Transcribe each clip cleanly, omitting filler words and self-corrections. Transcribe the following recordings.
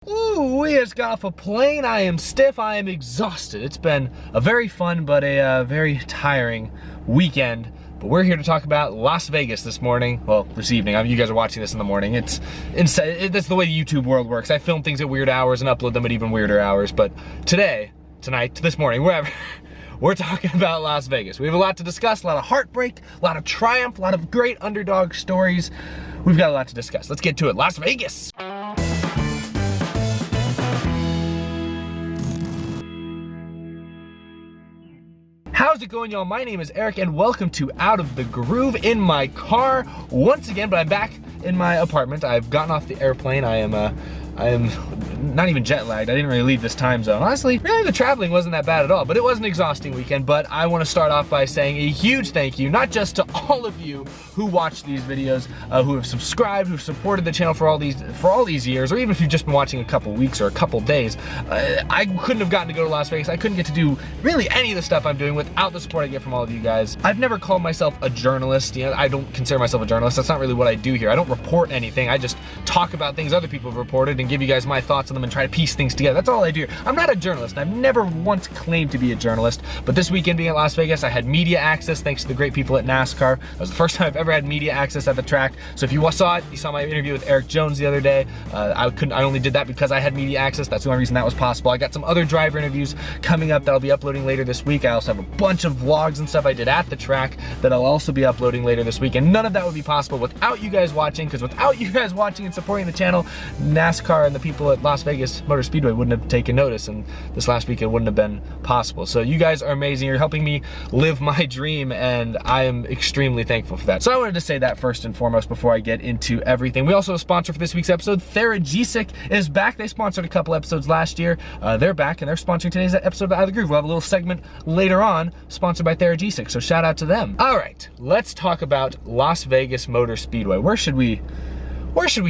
Ooh, we just got off a plane. I am stiff, I am exhausted. It's been a very fun but a very tiring weekend. But we're here to talk about Las Vegas this morning. Well, this evening. I mean, you guys are watching this in the morning. That's the way the YouTube world works. I film things at weird hours and upload them at even weirder hours. But tonight, this morning, wherever, we're talking about Las Vegas. We have a lot to discuss, a lot of heartbreak, a lot of triumph, a lot of great underdog stories. We've got a lot to discuss. Let's get to it. Las Vegas. How's it going, y'all? My name is Eric and welcome to Out of the Groove in my car once again, but I'm back in my apartment. I've gotten off the airplane. I am not even jet lagged. I didn't really leave this time zone. Honestly, really the traveling wasn't that bad at all, but it was an exhausting weekend. But I want to start off by saying a huge thank you, not just to all of you who watch these videos, who have subscribed, who've supported the channel for all these years, or even if you've just been watching a couple weeks or a couple days. I couldn't have gotten to go to Las Vegas. I couldn't get to do really any of the stuff I'm doing without the support I get from all of you guys. I've never called myself a journalist. You know, I don't consider myself a journalist. That's not really what I do here. I don't report anything. I just talk about things other people have reported and give you guys my thoughts on them and try to piece things together. That's all I do. I'm not a journalist. I've never once claimed to be a journalist, but this weekend being at Las Vegas, I had media access thanks to the great people at NASCAR. That was the first time I've ever had media access at the track. So if you saw it, you saw my interview with Eric Jones the other day. I only did that because I had media access. That's the only reason that was possible. I got some other driver interviews coming up that I'll be uploading later this week. I also have a bunch of vlogs and stuff I did at the track that I'll also be uploading later this week. And none of that would be possible without you guys watching, because without you guys watching and supporting the channel, NASCAR and the people at Las Vegas Motor Speedway wouldn't have taken notice, and this last week it wouldn't have been possible. So you guys are amazing. You're helping me live my dream, and I am extremely thankful for that. So I wanted to say that first and foremost before I get into everything. We also have a sponsor for this week's episode. Theragesic is back. They sponsored a couple episodes last year. They're back and they're sponsoring today's episode of Out of the Groove. We'll have a little segment later on sponsored by Theragesic, so shout out to them. All right, let's talk about Las Vegas Motor Speedway. Where should we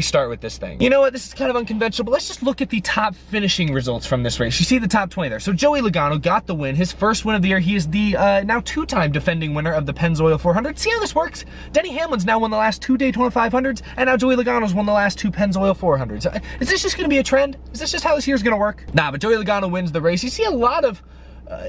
start with this thing? You know what, this is kind of unconventional, but let's just look at the top finishing results from this race. You see the top 20 there. So Joey Logano got the win, his first win of the year. He is the now two-time defending winner of the Pennzoil 400. See how this works? Denny Hamlin's now won the last two Daytona 500s, and now Joey Logano's won the last two Pennzoil 400s. Is this just gonna be a trend? Is this just how this year's gonna work? Nah, but Joey Logano wins the race. You see a lot of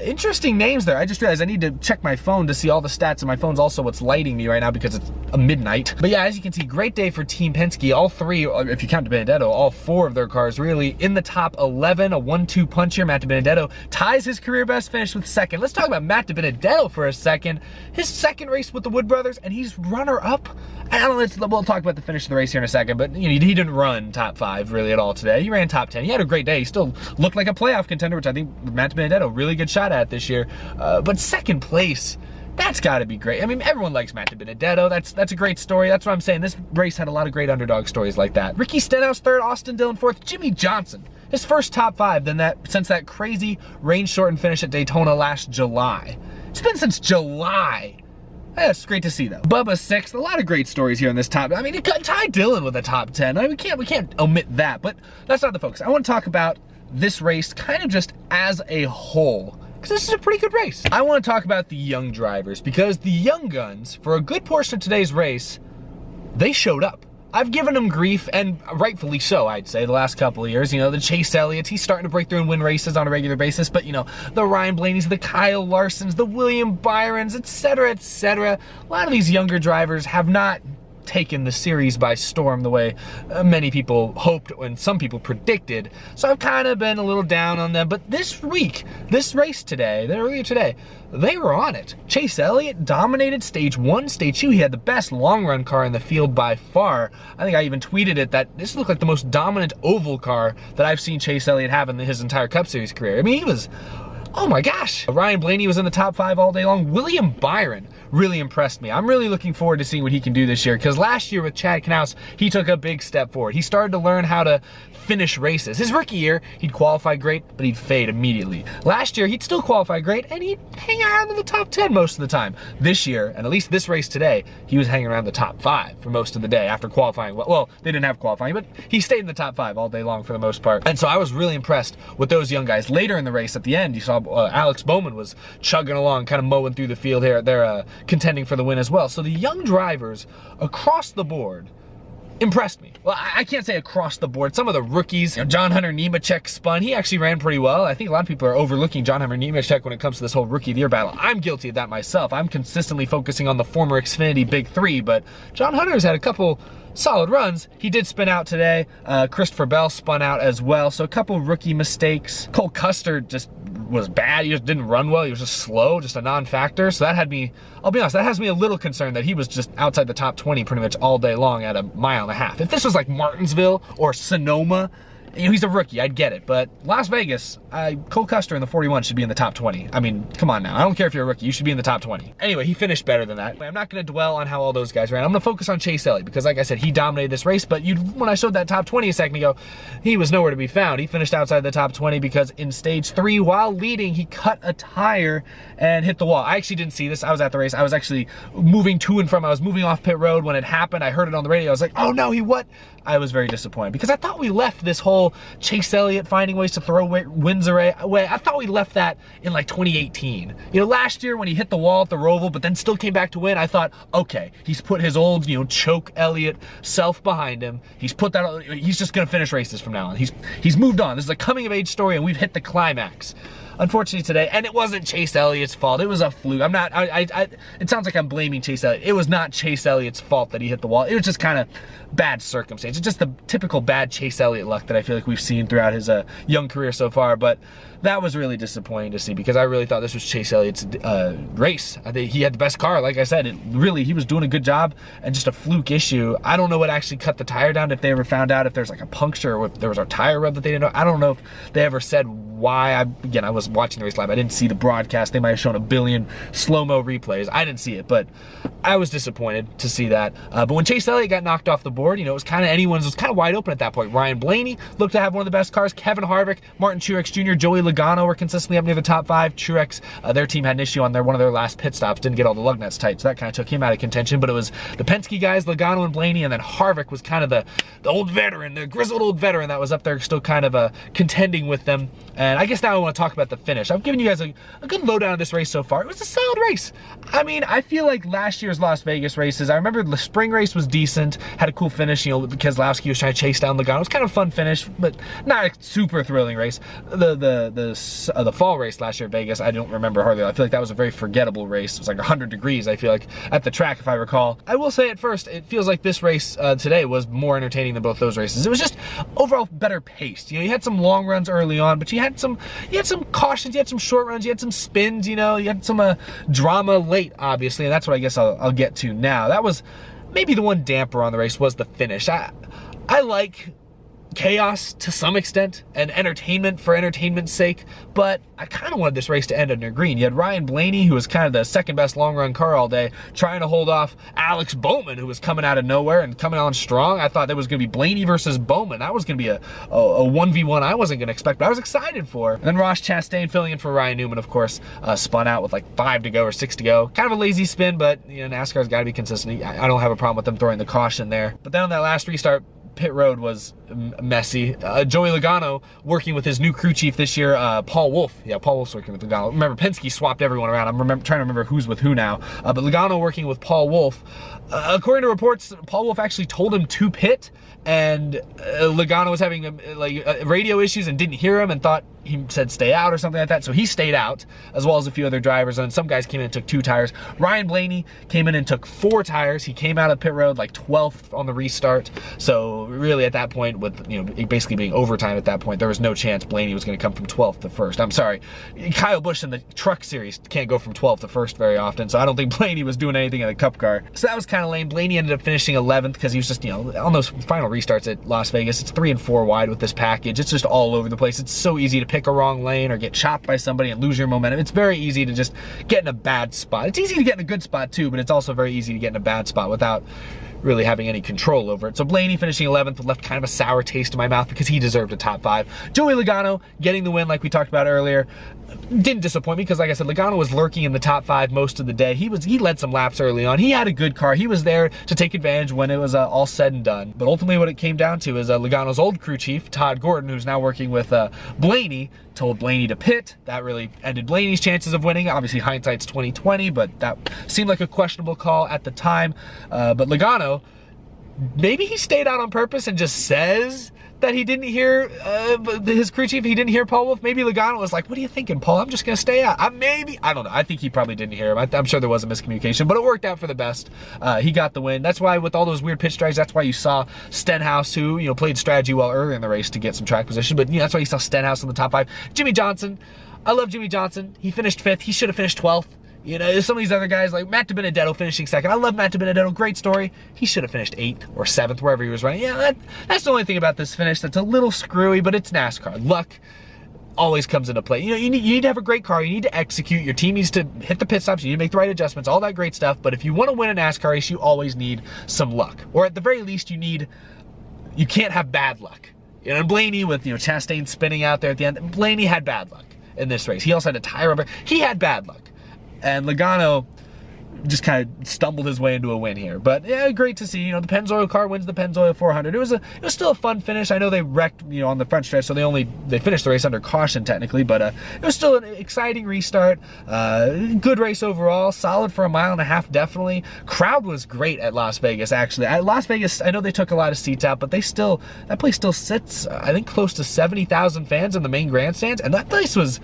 interesting names there. I just realized I need to check my phone to see all the stats, and my phone's also what's lighting me right now because it's midnight. But yeah, as you can see, great day for Team Penske. All three, if you count DiBenedetto, all four of their cars really in the top 11. A 1-2 punch here. Matt DiBenedetto ties his career best finish with second. Let's talk about Matt DiBenedetto for a second. His second race with the Wood Brothers, and he's runner-up. I don't know, we'll talk about the finish of the race here in a second, but you know, he didn't run top 5 really at all today. He ran top 10. He had a great day. He still looked like a playoff contender, which I think Matt DiBenedetto really good shot at this year. But second place, that's got to be great. I mean, everyone likes Matt DiBenedetto. That's a great story. That's what I'm saying. This race had a lot of great underdog stories like that. Ricky Stenhouse third, Austin Dillon fourth, Jimmy Johnson, his first top 5 since that crazy rain-shortened finish at Daytona last July. It's been since July. That's great to see, though. Bubba sixth. A lot of great stories here in this top. I mean, it got Ty Dillon with a top 10. I mean, we can't omit that, but that's not the focus. I want to talk about this race kind of just as a whole, because this is a pretty good race. I want to talk about the young drivers, because the young guns, for a good portion of today's race, they showed up. I've given them grief, and rightfully so, I'd say, the last couple of years. You know, the Chase Elliott's, he's starting to break through and win races on a regular basis, but you know, the Ryan Blaney's, the Kyle Larsons, the William Byrons, etc., etc. A lot of these younger drivers have not taken the series by storm the way many people hoped and some people predicted. So I've kind of been a little down on them. But this week, this race today, earlier today, they were on it. Chase Elliott dominated stage 1, stage 2. He had the best long run car in the field by far. I think I even tweeted it that this looked like the most dominant oval car that I've seen Chase Elliott have in his entire Cup Series career. I mean, he was, oh my gosh. Ryan Blaney was in the top 5 all day long. William Byron really impressed me. I'm really looking forward to seeing what he can do this year, because last year with Chad Knaus, he took a big step forward. He started to learn how to finish races. His rookie year, he'd qualify great, but he'd fade immediately. Last year, he'd still qualify great, and he'd hang around in the top 10 most of the time. This year, and at least this race today, he was hanging around the top 5 for most of the day after qualifying. Well, they didn't have qualifying, but he stayed in the top 5 all day long for the most part. And so I was really impressed with those young guys. Later in the race, at the end, you saw Alex Bowman was chugging along, kind of mowing through the field here. They're contending for the win as well. So the young drivers across the board, impressed me. Well, I can't say across the board. Some of the rookies, John Hunter Nemechek spun. He actually ran pretty well. I think a lot of people are overlooking John Hunter Nemechek when it comes to this whole rookie of the year battle. I'm guilty of that myself. I'm consistently focusing on the former Xfinity Big Three, but John Hunter's had a couple solid runs. He did spin out today. Christopher Bell spun out as well. So a couple rookie mistakes. Cole Custer just was bad. He just didn't run well. He was just slow, just a non-factor. So that had me, I'll be honest, that has me a little concerned that he was just outside the top 20 pretty much all day long at a mile and a half. If this was like Martinsville or Sonoma, you know, he's a rookie, I'd get it. But Las Vegas, Cole Custer in the 41 should be in the top 20. I mean, come on now. I don't care if you're a rookie, you should be in the top 20. Anyway, he finished better than that. I'm not gonna dwell on how all those guys ran. I'm gonna focus on Chase Elliott because like I said, he dominated this race, but when I showed that top 20 a second ago, he was nowhere to be found. He finished outside the top 20 because in stage 3, while leading, he cut a tire and hit the wall. I actually didn't see this. I was at the race. I was actually moving to and from. I was moving off pit road when it happened. I heard it on the radio. I was like, oh no, what? I was very disappointed because I thought we left this whole Chase Elliott finding ways to throw wins away. I thought we left that in like 2018. You know, last year when he hit the wall at the Roval, but then still came back to win, I thought, okay, he's put his old, choke Elliott self behind him. He's put that, he's just gonna finish races from now on. He's moved on. This is a coming of age story and we've hit the climax. Unfortunately today, and it wasn't Chase Elliott's fault. It was a fluke. It sounds like I'm blaming Chase Elliott. It was not Chase Elliott's fault that he hit the wall. It was just kind of bad circumstance. It's just the typical bad Chase Elliott luck that I feel like we've seen throughout his young career so far. But that was really disappointing to see because I really thought this was Chase Elliott's race. I think he had the best car. Like I said, he was doing a good job and just a fluke issue. I don't know what actually cut the tire down, if they ever found out if there's like a puncture or if there was a tire rub that they didn't know. I don't know if they ever said why. I was watching the race live. I didn't see the broadcast. They might have shown a billion slow-mo replays. I didn't see it, but I was disappointed to see that. But when Chase Elliott got knocked off the board, it was kind of it was kind of wide open at that point. Ryan Blaney looked to have one of the best cars. Kevin Harvick, Martin Truex Jr., Joey Logano were consistently up near the top 5. Truex, their team had an issue on one of their last pit stops, didn't get all the lug nuts tight, so that kind of took him out of contention. But it was the Penske guys, Logano and Blaney, and then Harvick was kind of the old veteran, the grizzled old veteran that was up there still kind of contending with them. And I guess now I want to talk about the finish. I've given you guys a good lowdown of this race so far. It was a solid race. I mean, I feel like last year's Las Vegas races, I remember the spring race was decent, had a cool finish, Keselowski was trying to chase down Logano. It was kind of a fun finish, but not a super thrilling race. The fall race last year at Vegas, I don't remember hardly. I feel like that was a very forgettable race. It was like 100 degrees, I feel like, at the track, if I recall. I will say at first, it feels like this race today was more entertaining than both those races. It was just overall better paced. You had some long runs early on, but you had some cautions, you had some short runs, you had some spins, you had some drama late, obviously, and that's what I guess I'll get to now. That was maybe the one damper on the race was the finish. I like chaos to some extent and entertainment for entertainment's sake, but I kind of wanted this race to end under green. You had Ryan Blaney, who was kind of the second best long run car all day, trying to hold off Alex Bowman, who was coming out of nowhere and coming on strong. I thought that was going to be Blaney versus Bowman. That was going to be a 1v1 I wasn't going to expect, but I was excited for. And then Ross Chastain filling in for Ryan Newman, of course, spun out with like 5 to go or 6 to go. Kind of a lazy spin, but NASCAR's got to be consistent. I don't have a problem with them throwing the caution there. But then on that last restart, pit road was messy. Joey Logano working with his new crew chief this year, Paul Wolf. Yeah, Paul Wolf's working with Logano. Remember, Penske swapped everyone around. I'm trying to remember who's with who now. But Logano working with Paul Wolf. According to reports, Paul Wolf actually told him to pit, and Logano was having radio issues and didn't hear him and thought he said stay out or something like that. So he stayed out, as well as a few other drivers, and some guys came in and took 2 tires. Ryan Blaney came in and took 4 tires. He came out of pit road like 12th on the restart. So really at that point, with it basically being overtime at that point, there was no chance Blaney was going to come from 12th to 1st. I'm sorry, Kyle Busch in the truck series can't go from 12th to 1st very often, so I don't think Blaney was doing anything in the Cup car. So that was kind of lame. Blaney ended up finishing 11th because he was just, on those final restarts at Las Vegas, it's 3 and 4 wide with this package. It's just all over the place. It's so easy to pick a wrong lane or get chopped by somebody and lose your momentum. It's very easy to just get in a bad spot. It's easy to get in a good spot too, but it's also very easy to get in a bad spot without really having any control over it. So Blaney finishing 11th left kind of a sour taste in my mouth because he deserved a top 5. Joey Logano getting the win like we talked about earlier didn't disappoint me because, like I said, Logano was lurking in the top 5 most of the day. He led some laps early on. He had a good car. He was there to take advantage when it was all said and done. But ultimately what it came down to is Logano's old crew chief, Todd Gordon, who's now working with Blaney, told Blaney to pit. That really ended Blaney's chances of winning. Obviously hindsight's 20/20, but that seemed like a questionable call at the time. But Logano maybe he stayed out on purpose and just says that he didn't hear his crew chief, he didn't hear Paul Wolf. Maybe Logano was like, what are you thinking, Paul? I'm just gonna stay out. I don't know. I think he probably didn't hear him. I'm sure there was a miscommunication, but it worked out for the best. He got the win. That's why with all those weird pitch strikes, that's why you saw Stenhouse, who, you know, played strategy well earlier in the race to get some track position, but you know, that's why you saw Stenhouse in the top 5. Jimmy Johnson, I love Jimmy Johnson. He finished 5th. He should have finished 12th. You know, some of these other guys like Matt DiBenedetto finishing 2nd. I love Matt DiBenedetto, great story. He should have finished 8th or 7th, wherever he was running. Yeah, that's the only thing about this finish that's a little screwy, but it's NASCAR. Luck always comes into play. You know, you need to have a great car, you need to execute, your team needs to hit the pit stops, you need to make the right adjustments, all that great stuff, but if you want to win a NASCAR race, you always need some luck. Or at the very least, you can't have bad luck. You know, Blaney with, you know, Chastain spinning out there at the end, Blaney had bad luck in this race. He also had a tire rubber. He had bad luck. And Logano just kind of stumbled his way into a win here. But yeah, great to see. You know, the Pennzoil car wins the Pennzoil 400. It was still a fun finish. I know they wrecked, you know, on the front stretch, so they finished the race under caution technically, but it was still an exciting restart. Good race overall. Solid for 1.5 miles, definitely. Crowd was great at Las Vegas, actually. At Las Vegas, I know they took a lot of seats out, but that place still sits, I think, close to 70,000 fans in the main grandstands, and that place was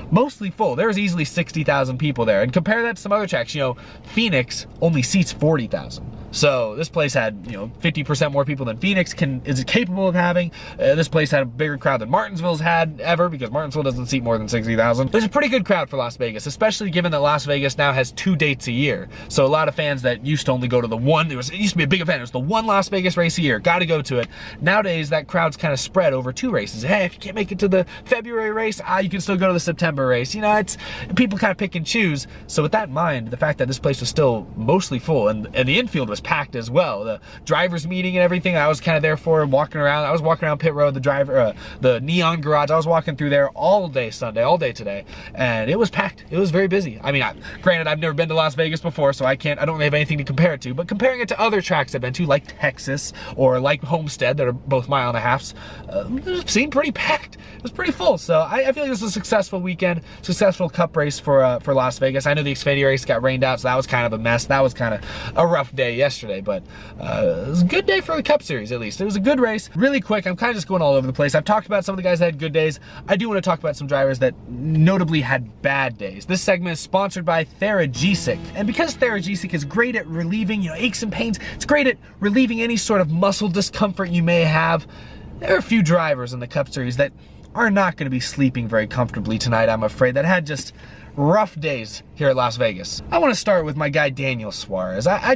mostly full. There was easily 60,000 people there. And compare that to some other tracks, you know, Phoenix only seats 40,000. So this place had, you know, 50% more people than Phoenix is capable of having. This place had a bigger crowd than Martinsville's had ever, because Martinsville doesn't seat more than 60,000. There's a pretty good crowd for Las Vegas, especially given that Las Vegas now has 2 dates a year. So a lot of fans that used to only go to the one, it used to be a big event, it was the one Las Vegas race a year, got to go to it. Nowadays, that crowd's kind of spread over 2 races. Hey, if you can't make it to the February race, you can still go to the September race. You know, it's people kind of pick and choose. So with that in mind, the fact that this place was still mostly full, and the infield was packed as well. The drivers meeting and everything, I was kind of there for, walking around. I was walking around pit road, the neon garage. I was walking through there all day Sunday, all day today, and it was packed. It was very busy. I mean, granted, I've never been to Las Vegas before, so I don't really have anything to compare it to, but comparing it to other tracks I've been to, like Texas or like Homestead, that are both 1.5 miles, it seemed pretty packed. It was pretty full. So I feel like this was a successful weekend, successful Cup race for Las Vegas. I know the Xfinity race got rained out, so that was kind of a mess. That was kind of a rough day yesterday, but it was a good day for the Cup Series, at least. It was a good race. Really quick, I'm kind of just going all over the place. I've talked about some of the guys that had good days. I do want to talk about some drivers that notably had bad days. This segment is sponsored by Theragesic. And because Theragesic is great at relieving, you know, aches and pains, it's great at relieving any sort of muscle discomfort you may have, there are a few drivers in the Cup Series that are not going to be sleeping very comfortably tonight, I'm afraid, that had just rough days here at Las Vegas. I want to start with my guy Daniel Suarez. I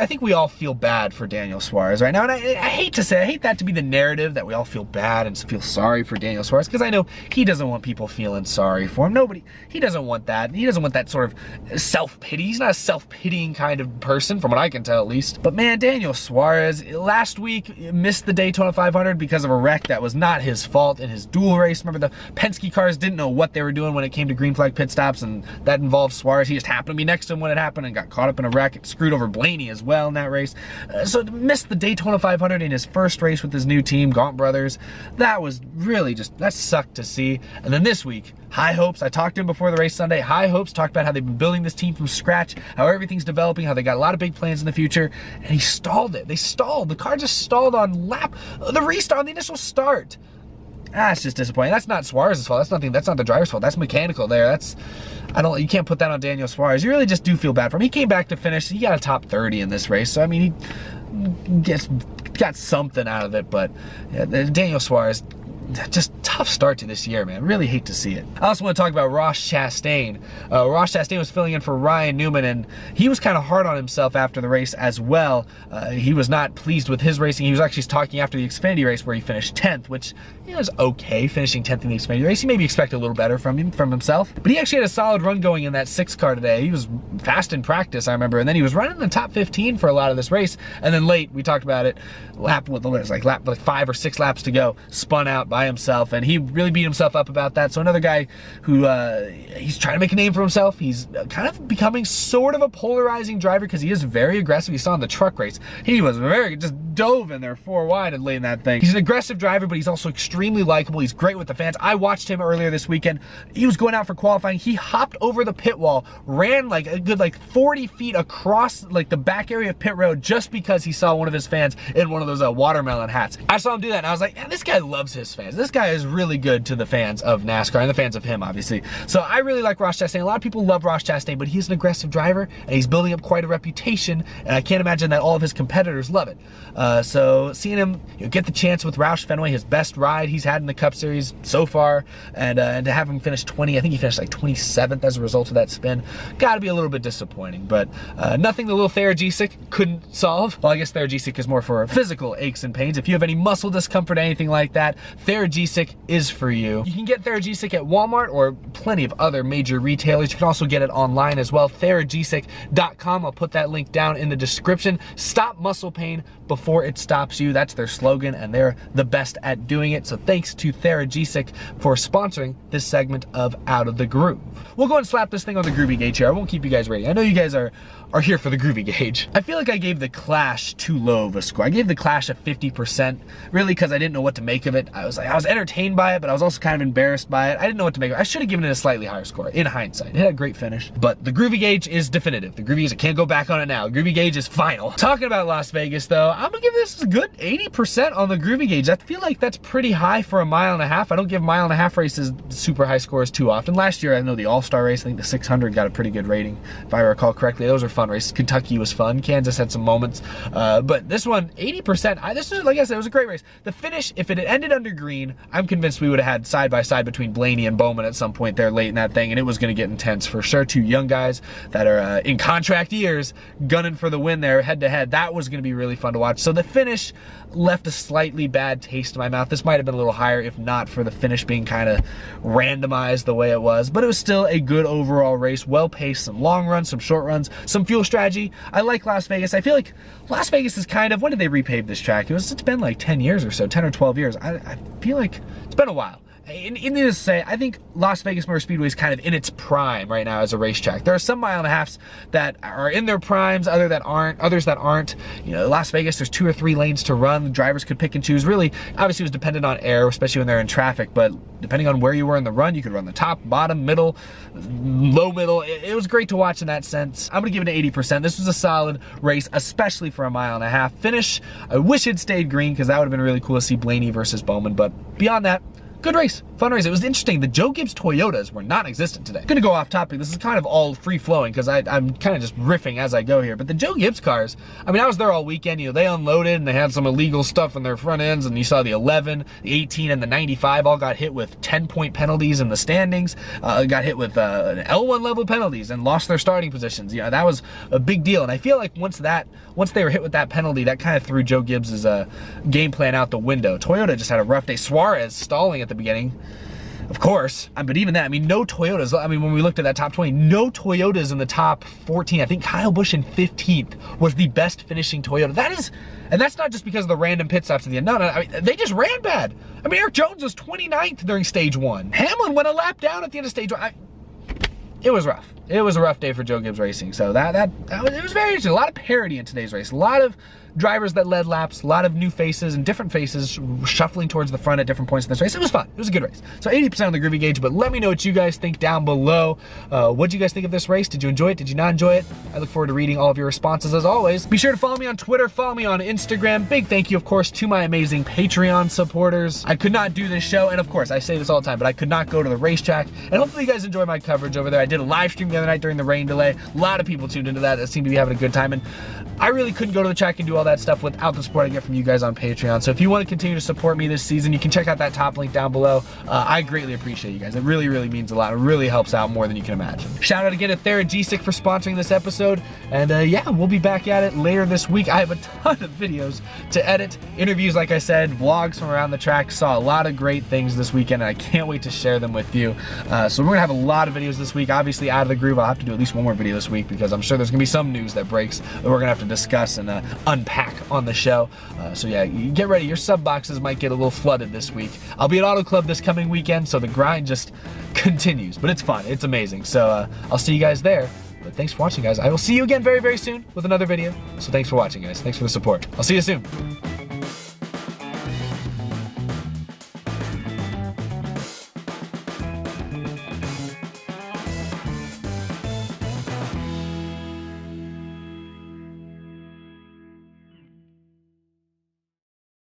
think we all feel bad for Daniel Suarez right now, and I hate that to be the narrative, that we all feel bad and feel sorry for Daniel Suarez, because I know he doesn't want people feeling sorry for him. He doesn't want that. He doesn't want that sort of self-pity. He's not a self-pitying kind of person, from what I can tell at least. But man, Daniel Suarez, last week missed the Daytona 500 because of a wreck that was not his fault in his dual race. Remember, the Penske cars didn't know what they were doing when it came to green flag pit stops, and that involved Suarez. He just happened to be next to him when it happened and got caught up in a wreck. It screwed over Blaney as well in that race. So to miss the Daytona 500 in his first race with his new team, Gaunt Brothers, that was really that sucked to see. And then this week, high hopes. I talked to him before the race Sunday. High hopes, talked about how they've been building this team from scratch, how everything's developing, how they got a lot of big plans in the future, and he stalled it. They stalled. The car just stalled on the restart, on the initial start. It's just disappointing. That's not Suarez's fault. That's not the driver's fault. That's mechanical there. You can't put that on Daniel Suarez. You really just do feel bad for him. He came back to finish. He got a top 30 in this race. So, I mean, he got something out of it. But yeah, Daniel Suarez, just tough start to this year, man. Really hate to see it. I also want to talk about Ross Chastain. Ross Chastain was filling in for Ryan Newman, and he was kind of hard on himself after the race as well. He was not pleased with his racing. He was actually talking after the Xfinity race where he finished 10th, which is okay, finishing 10th in the Xfinity race. You maybe expect a little better from himself. But he actually had a solid run going in that 6 car today. He was fast in practice, I remember, and then he was running in the top 15 for a lot of this race. And then late, we talked about it, like 5 or 6 laps to go, spun out by himself, and he really beat himself up about that. So another guy who he's trying to make a name for himself. He's kind of becoming sort of a polarizing driver because he is very aggressive. You saw in the truck race, he was just dove in there 4 wide and laid in that thing. He's an aggressive driver, but he's also extremely likable. He's great with the fans. I watched him earlier this weekend. He was going out for qualifying. He hopped over the pit wall, ran like a good 40 feet across like the back area of pit road just because he saw one of his fans in one of those watermelon hats. I saw him do that and I was like, man, this guy loves his fans. This guy is really good to the fans of NASCAR and the fans of him, obviously. So I really like Ross Chastain. A lot of people love Ross Chastain, but he's an aggressive driver and he's building up quite a reputation, and I can't imagine that all of his competitors love it. So seeing him get the chance with Roush Fenway, his best ride he's had in the Cup Series so far, and to have him finish 20, I think he finished like 27th as a result of that spin, gotta be a little bit disappointing, but nothing the little Thayer Gesick couldn't solve. Well, I guess Thayer Gesick is more for physical aches and pains. If you have any muscle discomfort, anything like that, Thayer Gesick is for you. You can get Thayer Gesick at Walmart or plenty of other major retailers. You can also get it online as well, ThayerGesick.com. I'll put that link down in the description. Stop muscle pain before it stops you. That's their slogan, and they're the best at doing it. So thanks to Thayer Gesick for sponsoring this segment of Out of the Groove. We'll go and slap this thing on the Groovy Gauge here. I won't keep you guys waiting. I know you guys are here for the Groovy Gauge. I feel like I gave the Clash too low of a score. I gave the Clash a 50%, really because I didn't know what to make of it. I was entertained by it, but I was also kind of embarrassed by it. I didn't know what to make of it. I should have given it a slightly higher score, in hindsight. It had a great finish, but the Groovy Gauge is definitive. The Groovy Gauge, I can't go back on it now. Groovy Gauge is final. Talking about Las Vegas though, I'm gonna give this a good 80% on the Groovy Gauge. I feel like that's pretty high for a mile and a half. I don't give mile and a half races super high scores too often. Last year, I know the All-Star race, I think the 600 got a pretty good rating, if I recall correctly. Those were fun races. Kentucky was fun. Kansas had some moments. But this one, 80%. This was, like I said, it was a great race. The finish, if it had ended under green, I'm convinced we would have had side by side between Blaney and Bowman at some point there late in that thing, and it was going to get intense for sure. Two young guys that are in contract years gunning for the win there head to head. That was going to be really fun to watch. So the finish left a slightly bad taste in my mouth. This might have been a little higher if not for the finish being kind of randomized the way it was, but it was still a good overall race, well paced, some long runs, some short runs, some fuel strategy. I like Las Vegas. I feel like Las Vegas is kind of, when did they repave this track? It's been like 10 years or so, 10 or 12 years. I feel like it's been a while. Needless to say, I think Las Vegas Motor Speedway is kind of in its prime right now as a racetrack. There are some mile and a halves that are in their primes, others that aren't. You know, Las Vegas, there's 2 or 3 lanes to run. The drivers could pick and choose. Really, obviously it was dependent on air, especially when they're in traffic, but depending on where you were in the run, you could run the top, bottom, middle, low middle. It was great to watch in that sense. I'm gonna give it an 80%. This was a solid race, especially for a mile and a half. Finish, I wish it stayed green because that would have been really cool to see Blaney versus Bowman, but beyond that, good race, fun race. It was interesting. The Joe Gibbs Toyotas were non-existent today. I'm gonna go off topic. This is kind of all free-flowing because I'm kind of just riffing as I go here. But the Joe Gibbs cars, I mean, I was there all weekend. You know, they unloaded and they had some illegal stuff in their front ends, and you saw the 11, the 18, and the 95 all got hit with 10-point penalties in the standings. Got hit with L1 level penalties and lost their starting positions. You know, that was a big deal. And I feel like once they were hit with that penalty, that kind of threw Joe Gibbs' game plan out the window. Toyota just had a rough day. Suarez stalling at the beginning, of course, but even that, I mean, no Toyotas. I mean, when we looked at that top 20, no Toyotas in the top 14. I think Kyle Busch in 15th was the best finishing Toyota. That is, and that's not just because of the random pit stops at the end. No, I mean, they just ran bad. I mean, Eric Jones was 29th during stage 1. Hamlin went a lap down at the end of stage 1. It was rough. It was a rough day for Joe Gibbs Racing. So it was very interesting. A lot of parity in today's race. A lot of drivers that led laps, a lot of new faces and different faces shuffling towards the front at different points in this race. It was fun. It was a good race. So 80% on the Groovy Gauge, but let me know what you guys think down below. What did you guys think of this race? Did you enjoy it? Did you not enjoy it? I look forward to reading all of your responses as always. Be sure to follow me on Twitter, follow me on Instagram. Big thank you, of course, to my amazing Patreon supporters. I could not do this show, and of course, I say this all the time, but I could not go to the racetrack, and hopefully you guys enjoy my coverage over there. I did a live stream the other night during the rain delay. A lot of people tuned into that. That seemed to be having a good time, and I really couldn't go to the track and do all that stuff without the support I get from you guys on Patreon. So if you want to continue to support me this season, you can check out that top link down below. I greatly appreciate you guys. It really, really means a lot. It really helps out more than you can imagine. Shout out again to Thayer Gesick for sponsoring this episode. And yeah, we'll be back at it later this week. I have a ton of videos to edit. Interviews, like I said, vlogs from around the track. Saw a lot of great things this weekend, and I can't wait to share them with you. So we're gonna have a lot of videos this week. Obviously, Out of the Groove, I'll have to do at least one more video this week because I'm sure there's gonna be some news that breaks that we're gonna have to discuss and unpack on the show. So yeah, get ready. Your sub boxes might get a little flooded this week. I'll be at Auto Club this coming weekend, so the grind just continues, but it's fun. It's amazing. So I'll see you guys there. But thanks for watching, guys. I will see you again very, very soon with another video. So thanks for watching, guys. Thanks for the support. I'll see you soon.